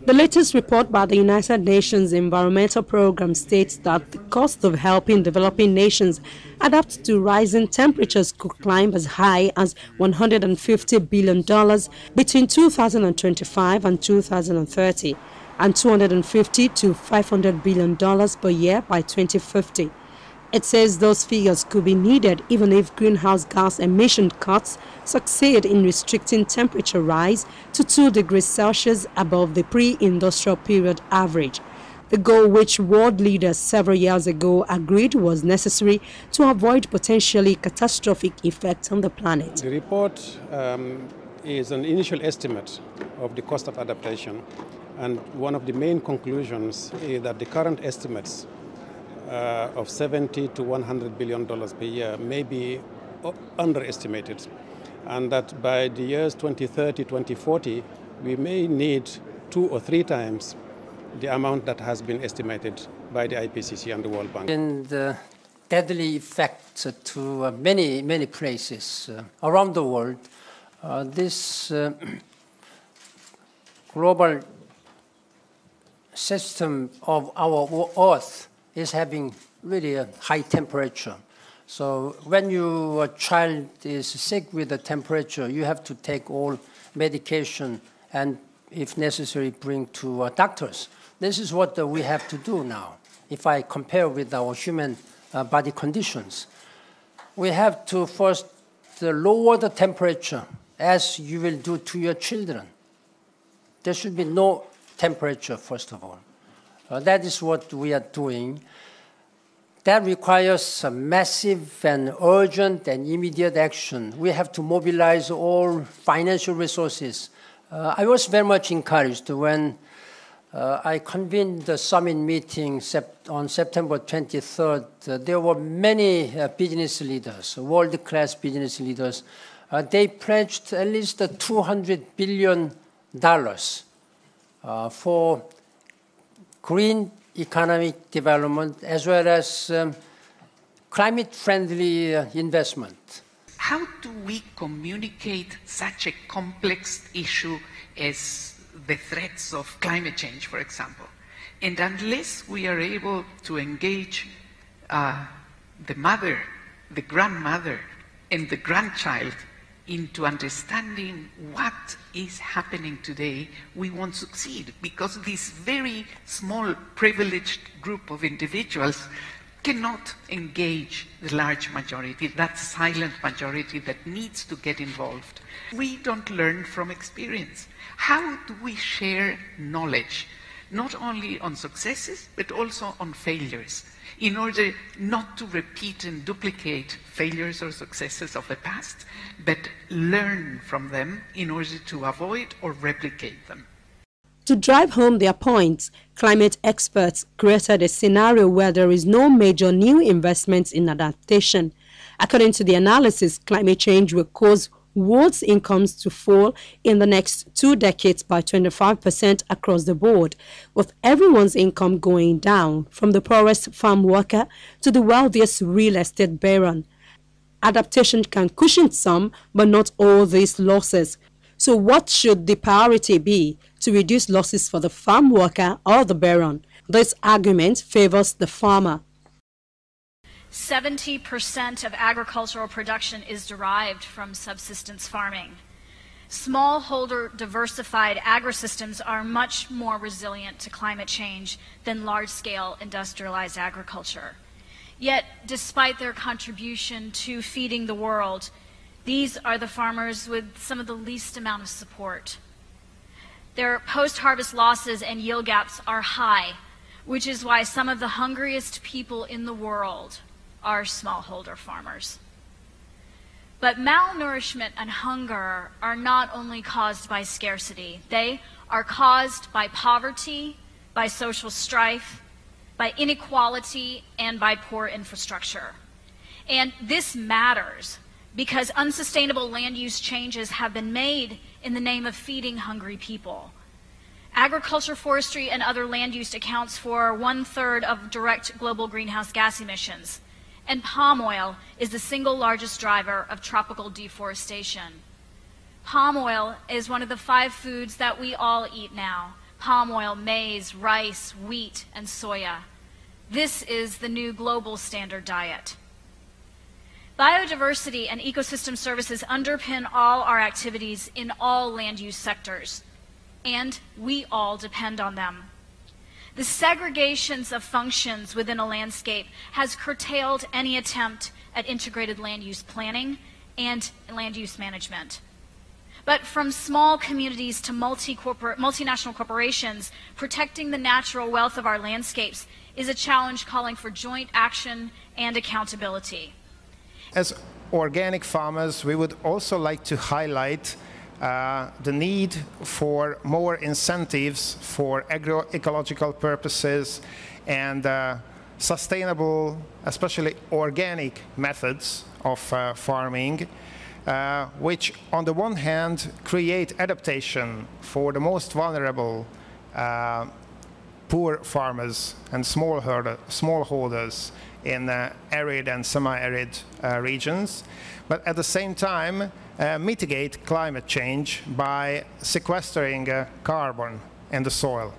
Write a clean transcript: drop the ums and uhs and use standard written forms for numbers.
The latest report by the United Nations Environmental Programme states that the cost of helping developing nations adapt to rising temperatures could climb as high as $150 billion between 2025 and 2030, and $250 to $500 billion per year by 2050. It says those figures could be needed even if greenhouse gas emission cuts succeed in restricting temperature rise to 2 degrees Celsius above the pre-industrial period average. The goal which world leaders several years ago agreed was necessary to avoid potentially catastrophic effects on the planet. The report is an initial estimate of the cost of adaptation, and one of the main conclusions is that the current estimates of $70 to $100 billion per year may be underestimated, and that by the years 2030, 2040, we may need 2 or 3 times the amount that has been estimated by the IPCC and the World Bank. And the deadly effects to many places around the world, this global system of our Earth is having really a high temperature. So when your child is sick with a temperature, you have to take all medication and, if necessary, bring to doctors. This is what we have to do now. If I compare with our human body conditions, we have to first lower the temperature as you will do to your children. There should be no temperature, first of all. That is what we are doing. That requires a massive and urgent and immediate action. We have to mobilize all financial resources. I was very much encouraged when I convened the summit meeting on September 23rd. There were many business leaders, world-class business leaders. They pledged at least $200 billion for green economic development as well as climate-friendly investment. How do we communicate such a complex issue as the threats of climate change, for example? And unless we are able to engage the mother, the grandmother, and the grandchild into understanding what is happening today, we won't succeed, because this very small privileged group of individuals cannot engage the large majority, that silent majority that needs to get involved. We don't learn from experience. How do we share knowledge, not only on successes, but also on failures, in order not to repeat and duplicate failures or successes of the past, but learn from them in order to avoid or replicate them? To drive home their points, climate experts created a scenario where there is no major new investments in adaptation. According to the analysis, climate change will cause world's incomes to fall in the next 2 decades by 25% across the board, with everyone's income going down, from the poorest farm worker to the wealthiest real estate baron. Adaptation can cushion some, but not all these losses. So what should the priority be? To reduce losses for the farm worker or the baron? This argument favors the farmer. 70% of agricultural production is derived from subsistence farming. Smallholder diversified agrosystems are much more resilient to climate change than large-scale industrialized agriculture. Yet, despite their contribution to feeding the world, these are the farmers with some of the least amount of support. Their post-harvest losses and yield gaps are high, which is why some of the hungriest people in the world are smallholder farmers. But malnourishment and hunger are not only caused by scarcity. They are caused by poverty, by social strife, by inequality, and by poor infrastructure. And this matters because unsustainable land use changes have been made in the name of feeding hungry people. Agriculture, forestry, and other land use accounts for 1/3 of direct global greenhouse gas emissions. And palm oil is the single largest driver of tropical deforestation. Palm oil is one of the 5 foods that we all eat now. Palm oil, maize, rice, wheat, and soya. This is the new global standard diet. Biodiversity and ecosystem services underpin all our activities in all land use sectors, and we all depend on them. The segregations of functions within a landscape has curtailed any attempt at integrated land use planning and land use management. But from small communities to multinational corporations, protecting the natural wealth of our landscapes is a challenge calling for joint action and accountability. As organic farmers, we would also like to highlight the need for more incentives for agroecological purposes and sustainable, especially organic methods of farming, which on the one hand create adaptation for the most vulnerable poor farmers and smallholders in arid and semi-arid regions, but at the same time mitigate climate change by sequestering carbon in the soil.